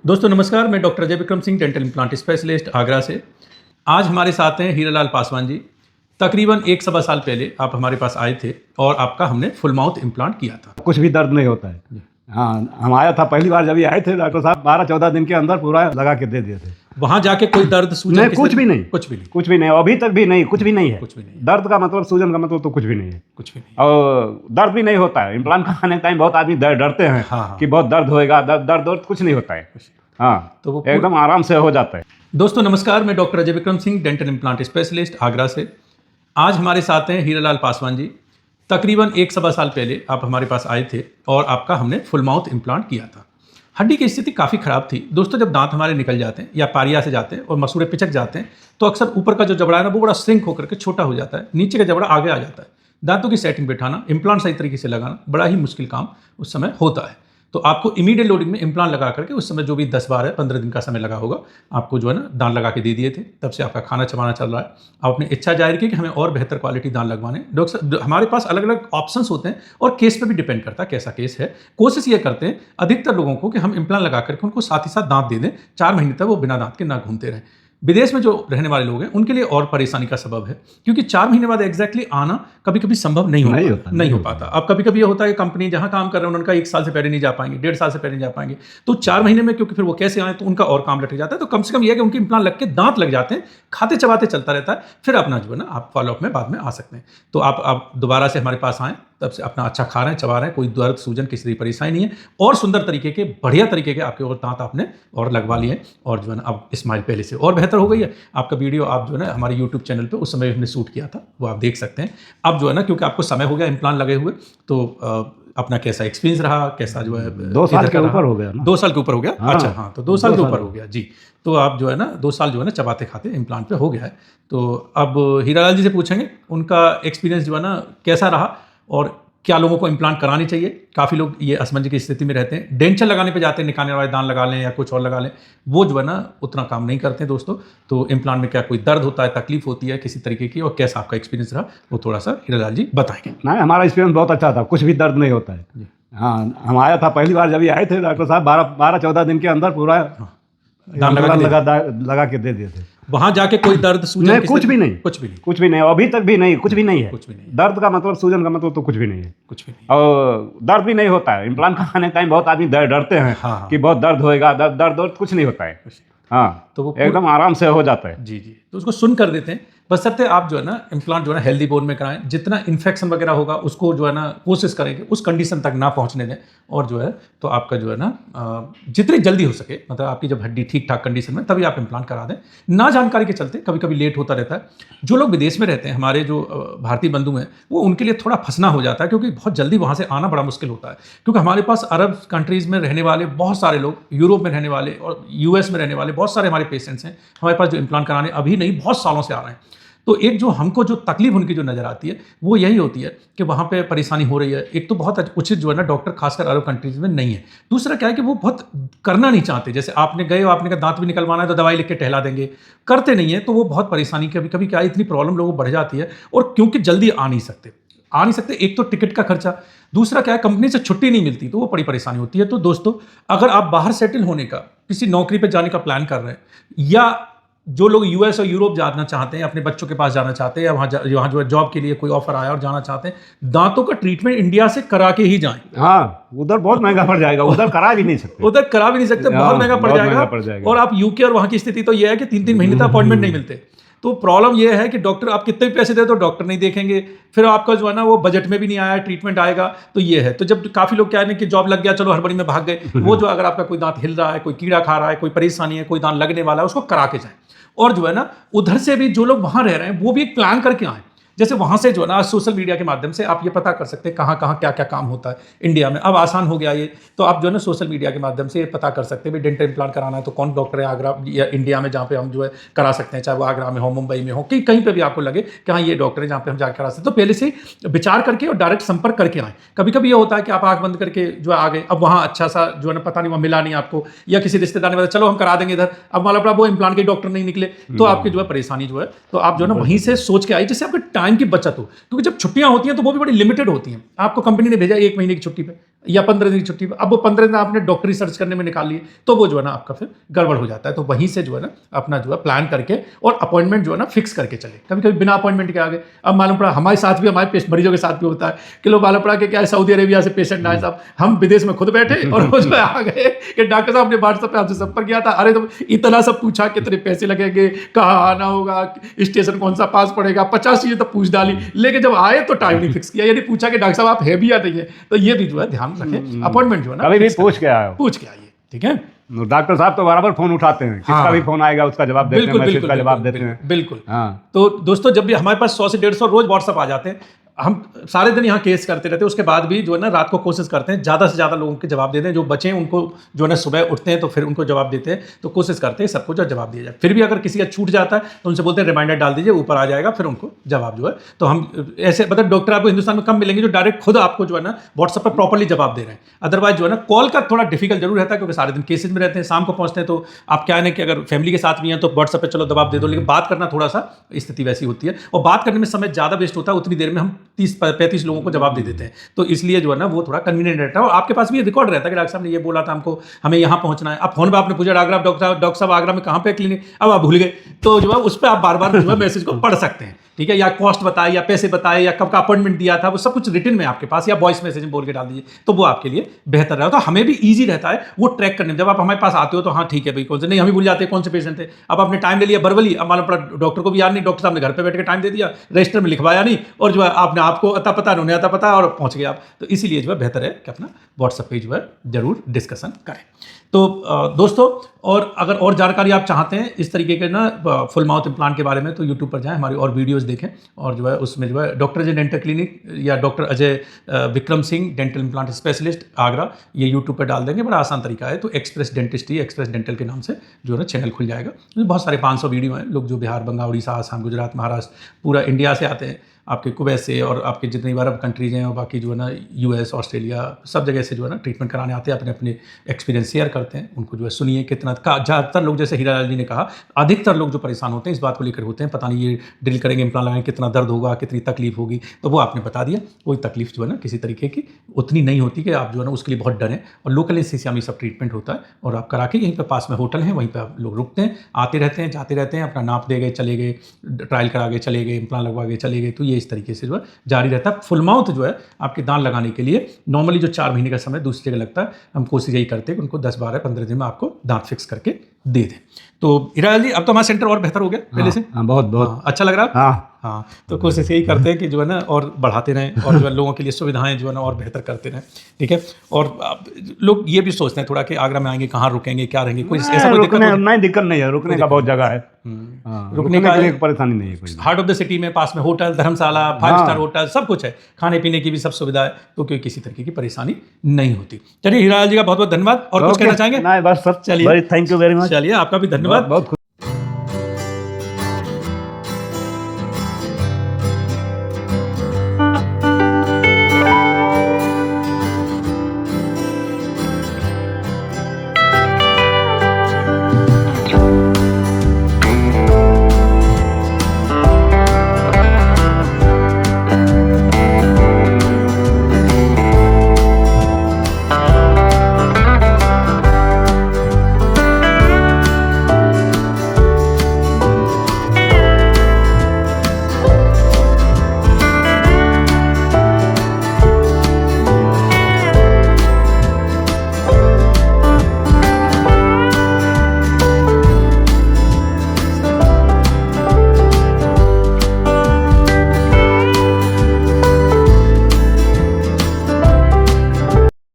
दोस्तों नमस्कार, मैं doctor Ajay Vikram Singh, dental implant specialist Agra से। आज हमारे साथ हैं हीरालाल पासवान जी। तकरीबन 1 सवा साल पहले आप हमारे पास आए थे और आपका हमने फुल माउथ इम्प्लांट किया था। कुछ भी दर्द नहीं होता है। हाँ, हम आया था पहली बार जब ये आए थे, डॉक्टर साहब 12-14 दिन के अंदर पूरा लगा के दे दिए थे। वहाँ जाके कोई दर्द सूजन नहीं, कुछ भी नहीं, कुछ भी नहीं, कुछ भी नहीं, अभी तक भी नहीं, कुछ भी नहीं है। कुछ भी नहीं, दर्द का मतलब, सूजन का मतलब तो कुछ भी नहीं है, कुछ भी नहीं। और दर्द भी नहीं होता है। इम्प्लांट कराने के टाइम बहुत आदमी डरते हैं हाँ। कि बहुत दर्द होएगा। दर्द कुछ नहीं होता है। हाँ, तो वो एकदम आराम से हो जाता है। दोस्तों नमस्कार, मैं doctor Ajay Vikram Singh, dental implant specialist Agra से। आज हमारे साथ हैं हीरालाल पासवान जी। तकरीबन 1 सवा साल पहले आप हमारे पास आए थे और आपका हमने फुल माउथ इम्प्लांट किया था। हड्डी की स्थिति काफ़ी ख़राब थी। दोस्तों जब दांत हमारे निकल जाते हैं या पारिया से जाते हैं और मसूड़े पिचक जाते हैं तो अक्सर ऊपर का जो जबड़ा है ना वो बड़ा श्रिंक होकर के छोटा हो जाता है, नीचे का जबड़ा आगे आ जाता है। दांतों की सेटिंग बैठाना, इम्प्लांट सही तरीके से लगाना बड़ा ही मुश्किल काम उस समय होता है। तो आपको इमीडिएट लोडिंग में इम्प्लांट लगा करके उस समय जो भी 10-12-15 दिन का समय लगा होगा, आपको जो है ना दांत लगा के दे दिए थे। तब से आपका खाना चबाना चल रहा है। आप अपनी इच्छा जाहिर की कि हमें और बेहतर क्वालिटी दांत लगवाने। डॉक्टर साहब हमारे पास अलग अलग ऑप्शंस होते हैं और केस पे भी डिपेंड करता है कैसा केस है। कोशिश ये करते हैं अधिकतर लोगों को कि हम इम्प्लांट लगा करके उनको साथ ही साथ दांत दे दें, 4 महीने तक वो बिना दांत के ना घूमते रहें। विदेश में जो रहने वाले लोग हैं उनके लिए और परेशानी का सबब है, क्योंकि 4 महीने बाद एग्जैक्टली आना कभी कभी संभव नहीं हो पाता। अब कभी कभी ये होता है कि कंपनी जहां काम कर रहे हैं उनका 1 साल से पहले नहीं जा पाएंगे, 1.5 साल से पहले नहीं जा पाएंगे, तो 4 महीने में क्योंकि फिर वो कैसे आए तो उनका और काम लटक जाता है। तो कम से कम यह है कि उनके इम्प्लांट लग के दांत लग जाते हैं, खाते चबाते चलता रहता है, फिर अपना जो है ना आप फॉलोअप में बाद में आ सकते हैं। तो आप दोबारा से हमारे पास आएँ, तब से अपना अच्छा खा रहे हैं, चबा रहे हैं, कोई दर्द सूजन किसी परेशानी नहीं है, और सुंदर तरीके के बढ़िया तरीके के आपके और दांत आपने और लगवा लिए और जो है ना अब स्माइल पहले से और बेहतर हो गई है। आपका वीडियो आप जो है ना हमारे यूट्यूब चैनल पे उस समय हमने शूट किया था, वो आप देख सकते हैं। अब जो है ना क्योंकि आपको समय हो गया इम्प्लांट लगे हुए, तो अपना कैसा एक्सपीरियंस रहा, कैसा जो है 2 साल के ऊपर हो गया ना। 2 साल के ऊपर हो गया। हाँ, अच्छा हाँ, तो 2 साल के ऊपर हो गया जी। तो आप जो है ना 2 साल जो है ना चबाते खाते इम्प्लांट पे हो गया है। तो अब हीरालाल जी से पूछेंगे उनका एक्सपीरियंस जो है ना कैसा रहा और क्या लोगों को इम्प्लांट करानी चाहिए। काफ़ी लोग ये असमंजस की स्थिति में रहते हैं, डेंचर लगाने पे जाते हैं, निकालने वाले दांत लगा लें या कुछ और लगा लें, वो जो है ना उतना काम नहीं करते हैं दोस्तों। तो इम्प्लांट में क्या कोई दर्द होता है, तकलीफ होती है किसी तरीके की, और कैसा आपका एक्सपीरियंस रहा वो थोड़ा सा हीरालाल जी बताएंगे। नहीं, हमारा एक्सपीरियंस बहुत अच्छा था, कुछ भी दर्द नहीं होता है। हाँ, हम आया था पहली बार जब ये आए थे, डॉक्टर साहब 12-14 दिन के अंदर पूरा लगा के दे दिए थे। वहां जाके कोई दर्द सूजन नहीं, कुछ भी नहीं, कुछ भी नहीं, कुछ भी नहीं, अभी तक भी नहीं, कुछ भी नहीं है। कुछ भी नहीं। दर्द का मतलब, सूजन का मतलब तो कुछ भी नहीं है, कुछ भी नहीं, और दर्द भी नहीं होता है। इम्प्लांट कराने के टाइम बहुत आदमी डरते हैं कि बहुत दर्द होएगा। दर्द कुछ नहीं होता है। हाँ, तो वो एकदम आराम से हो जाता है। जी जी। तो उसको सुन कर देते हैं, बस सबसे आप जो है ना इम्प्लांट जो है ना हेल्दी बोन में कराएं। जितना इन्फेक्शन वगैरह होगा उसको जो है ना कोशिश करेंगे उस कंडीशन तक ना पहुंचने दें, और जो है तो आपका जो है ना जितनी जल्दी हो सके, मतलब आपकी जब हड्डी ठीक ठाक कंडीशन में, तभी आप इम्प्लांट करा दें। ना जानकारी के चलते कभी कभी लेट होता रहता है। जो लोग विदेश में रहते हैं, हमारे जो भारतीय बंधु हैं, वो उनके लिए थोड़ा फंसना हो जाता है, क्योंकि बहुत जल्दी वहाँ से आना बड़ा मुश्किल होता है। क्योंकि हमारे पास अरब कंट्रीज़ में रहने वाले बहुत सारे लोग, यूरोप में रहने वाले और US में रहने वाले बहुत सारे हमारे पेशेंट्स हैं हमारे पास, जो इम्प्लांट कराने अभी नहीं बहुत सालों से आ रहे हैं। तो एक जो हमको जो तकलीफ उनकी जो नज़र आती है वो यही होती है कि वहाँ पे परेशानी हो रही है। एक तो बहुत उचित जो है ना डॉक्टर खासकर अरब कंट्रीज़ में नहीं है। दूसरा क्या है कि वो बहुत करना नहीं चाहते। जैसे आपने गए, आपने कहा दांत भी निकलवाना है तो दवाई लिख के टहला देंगे, करते नहीं है। तो वो बहुत परेशानी, कभी कभी क्या इतनी प्रॉब्लम लोगों को बढ़ जाती है, और क्योंकि जल्दी आ नहीं सकते। एक तो टिकट का खर्चा, दूसरा क्या है कंपनी से छुट्टी नहीं मिलती, तो वो बड़ी परेशानी होती है। तो दोस्तों अगर आप बाहर सेटल होने का, किसी नौकरी पर जाने का प्लान कर रहे हैं, या जो लोग US और यूरोप जाना चाहते हैं, अपने बच्चों के पास जाना चाहते हैं, या वहाँ जो है जॉब के लिए कोई ऑफर आया और जाना चाहते हैं, दांतों का ट्रीटमेंट इंडिया से करा के ही जाएं। हाँ, उधर बहुत महंगा पड़ जाएगा, उधर करा भी नहीं सकते, बहुत महंगा पड़ जाएगा। और आप UK और वहाँ की स्थिति तो यह है कि 3-3 महीने तक अपॉइंटमेंट नहीं मिलते। तो प्रॉब्लम यह है कि डॉक्टर आप कितने पैसे दे तो डॉक्टर नहीं देखेंगे, फिर आपका जो है ना वो बजट में भी नहीं आया, ट्रीटमेंट आएगा। तो ये है। तो जब काफ़ी लोग क्या है ना कि जॉब लग गया, चलो हड़बड़ी में भाग गए, वो जो अगर आपका कोई दांत हिल रहा है, कोई कीड़ा खा रहा है, कोई परेशानी है, कोई दांत लगने वाला है, उसको करा के जाएं। और जो है ना उधर से भी जो लोग वहाँ रह रहे हैं वो भी एक प्लान करके आएँ। जैसे वहाँ से जो है ना सोशल मीडिया के माध्यम से आप ये पता कर सकते हैं कहाँ क्या क्या काम होता है इंडिया में। अब आसान हो गया ये, तो आप जो है ना सोशल मीडिया के माध्यम से ये पता कर सकते हैं भाई डेंटल इम्प्लांट कराना है तो कौन डॉक्टर है आगरा या इंडिया में जहाँ पे हम जो है करा सकते हैं, चाहे वो आगरा में हो, मुंबई में हो, कहीं पे भी आपको लगे कि हाँ ये डॉक्टर है जहाँ पे हम जाकर करा सकते हैं। तो पहले से विचार करके और डायरेक्ट संपर्क करके आएँ। कभी कभी ये होता है कि आप आँख बंद करके जो है आ गए, अब वहाँ अच्छा सा जो है ना पता नहीं वहाँ मिला नहीं आपको, या किसी रिश्तेदार ने बताया चलो हम करा देंगे इधर, अब मान लो वो इम्प्लांट के डॉक्टर नहीं निकले, तो आपकी जो है परेशानी जो है, तो आप जो है ना वहीं से सोच के आई, जिससे आपके टाइम की बचत हो। क्योंकि जब छुट्टियां होती हैं तो वो भी बड़ी लिमिटेड होती हैं। आपको कंपनी ने भेजा 1 महीने की छुट्टी पे, या 15 दिन की छुट्टी, अब वो 15 दिन आपने डॉक्टरी सर्च करने में निकाल लिए, तो वो जो है ना आपका फिर गड़बड़ हो जाता है। तो वहीं से जो है ना अपना जो है प्लान करके और अपॉइंटमेंट जो है ना फिक्स करके चले। कभी कभी बिना अपॉइंटमेंट के आ गए, अब मालूम पड़ा हमारे साथ भी, हमारे मरीजों के साथ भी होता है कि लोग मालूम पड़ा कि क्या है सऊदी अरेबिया से पेशेंट आए साहब, हम विदेश में खुद बैठे और वो जो है आ गए कि डॉक्टर साहब ने व्हाट्सएप पे आपसे संपर्क किया था, अरे तो इतना सब पूछा कितने पैसे लगेंगे, कहाँ आना होगा, स्टेशन कौन सा पास पड़ेगा, 50 चीजें तो पूछ डाली, लेकिन जब आए तो टाइम नहीं फिक्स किया, यानी पूछा कि डॉक्टर साहब आप है भी या नहीं है। तो ये भी जो है ध्यान रखें, अपॉइंटमेंट जो है ना कभी भी पूछ के आए, ठीक है। डॉक्टर साहब तो बराबर फोन उठाते हैं, किसका भी फोन आएगा उसका जवाब देते हैं, मैसेज का जवाब देते हैं। बिल्कुल। तो दोस्तों जब भी हमारे पास 100 से 150 रोज व्हाट्सएप आ जाते हैं, हम सारे दिन यहाँ केस करते रहते हैं, उसके बाद भी जो है ना रात को कोशिश करते हैं ज़्यादा से ज़्यादा लोगों के जवाब देते हैं, जो बचे हैं उनको जो है ना सुबह उठते हैं तो फिर उनको जवाब देते हैं, तो कोशिश करते हैं सबको जो जवाब दिया जाए। फिर भी अगर किसी का छूट जाता है तो उनसे बोलते हैं रिमाइंडर डाल दीजिए, ऊपर आ जाएगा, फिर उनको जवाब जो है। तो हम ऐसे मतलब डॉक्टर आपको हिंदुस्तान में कम मिलेंगे जो डायरेक्ट खुद आपको जो है ना व्हाट्सएप पर प्रॉपरली जवाब दे रहे हैं। अदरवाइज जो है ना कॉल का थोड़ा डिफिकल्ट जरूर रहता है, क्योंकि सारे दिन केसेज में रहते हैं, शाम को पहुँचते हैं, तो आप क्या है कि अगर फैमिली के साथ भी हैं तो व्हाट्सएप पर चलो जवाब दे दो, लेकिन बात करना थोड़ा सा स्थिति वैसी होती है, और बात करने में समय ज़्यादा वेस्ट होता है, उतनी देर में हम 30-35 लोगों को जवाब दे देते हैं। तो इसलिए जो है ना वो थोड़ा कन्वीनियंट रहता है, और आपके पास भी रिकॉर्ड रहता है कि डॉक्टर साहब ने ये बोला था हमको, हमें यहाँ पहुँचना है। अब फोन पे आपने पूछा डॉक्टर साहब आगरा में कहाँ पे क्लिनिक, अब आप भूल गए, तो जो है उस पर आप बार बार जो है मैसेज को पढ़ सकते हैं, ठीक है, या कॉस्ट बताए, या पैसे बताए, या कब का अपॉइंटमेंट दिया था, वो सब कुछ रिटन में आपके पास, या वॉइस मैसेज में बोल के डाल दीजिए, तो वो आपके लिए बेहतर रहता है। तो हमें भी ईजी रहता है वो ट्रैक करने में। जब आप हमारे पास आते हो तो हाँ ठीक है भाई, कौन से नहीं, हम भी भूल जाते हैं कौन से पेशेंट थे। अब आपने टाइम ले लिया बरवली, अब मालूम पड़ा डॉक्टर को भी याद नहीं, डॉक्टर साहब ने घर पे बैठ के टाइम दे दिया, रजिस्टर में लिखवाया नहीं, और जो है आपने आपको अता पता, उन्होंने अता पता, और पहुंच गए आप। तो इसीलिए जो है बेहतर है कि अपना व्हाट्सएप पे जो है जरूर डिस्कशन करें। तो दोस्तों, और अगर और जानकारी आप चाहते हैं इस तरीके के ना फुल माउथ इम्प्लांट के बारे में, तो यूट्यूब पर जाएं, हमारी और वीडियोस देखें, और जो है उसमें जो है डॉक्टर अजय डेंटल क्लिनिक या doctor Ajay Vikram Singh dental implant specialist Agra, ये यूट्यूब पर डाल देंगे, बड़ा आसान तरीका है। तो एक्सप्रेस डेंटिस्ट्री, एक्सप्रेस डेंटल के नाम से जो है ना चैनल खुल जाएगा। बहुत सारे 500 वीडियो हैं, लोग जो बिहार, बंगाल, उड़ीसा, आसाम, गुजरात, महाराष्ट्र, पूरा इंडिया से आते हैं, आपके कुवैत से, और आपके जितनी भी अरब कंट्रीज हैं, और बाकी जो है ना यूएस, ऑस्ट्रेलिया, सब जगह से जो है ना ट्रीटमेंट कराने आते हैं, अपने अपने एक्सपीरियंस शेयर करते हैं। उनको जो है सुनिए कितना का, ज़्यादातर लोग, जैसे हीरालाल जी ने कहा, अधिकतर लोग जो परेशान होते हैं इस बात को लेकर होते हैं, पता नहीं ये ड्रिल करेंगे, इम्प्लांट लगाएंगे, कितना दर्द होगा, कितनी तकलीफ होगी, तो वो आपने बता दिया। कोई तकलीफ जो है ना किसी तरीके की उतनी नहीं होती कि आप जो है ना उसके लिए बहुत डरें, और लोकल एनेस्थीसिया में सब ट्रीटमेंट होता है, और आप करा के यहीं पर पास में होटल हैं, वहीं पर आप लोग रुकते हैं, आते रहते हैं, जाते रहते हैं, अपना नाप दे गए, चले गए, ट्रायल करा के चले गए, इम्प्लांट लगवा के चले गए। तो ये इस तरीके से जो है जारी रहता है। फुल माउथ जो है आपके दांत लगाने के लिए नॉर्मली जो 4 महीने का समय दूसरी जगह लगता है, हम कोशिश यही करते हैं कि उनको 10, 12, 15 दिन में आपको दांत फिक्स करके दे दें। तो हीरालाल जी, अब तो हमारा सेंटर और बेहतर हो गया पहले से। बहुत बहुत अच्छा लग रहा है। हाँ, तो कोशिश यही करते हैं कि जो है ना और बढ़ाते रहें, और जो है लोगों के लिए सुविधाएं जो है ना और बेहतर करते रहें, ठीक है। और लोग ये भी सोचते हैं थोड़ा कि आगरा में आएंगे कहाँ रुकेंगे, क्या रहेंगे, कोई ऐसा कोई दिक्कत नहीं है, रुकने का बहुत जगह है, रुकने का लिए परेशानी नहीं है कोई। हार्ट ऑफ द सिटी में पास में होटल, धर्मशाला, 5 स्टार होटल, सब कुछ है, खाने पीने की भी सब सुविधा है, तो कोई किसी तरीके की परेशानी नहीं होती। चलिए हीरालाल जी का बहुत बहुत धन्यवाद। और कुछ कहना चाहेंगे? नहीं, बस सर, चलिए, थैंक यू वेरी मच। चलिए, आपका भी धन्यवाद। बहुत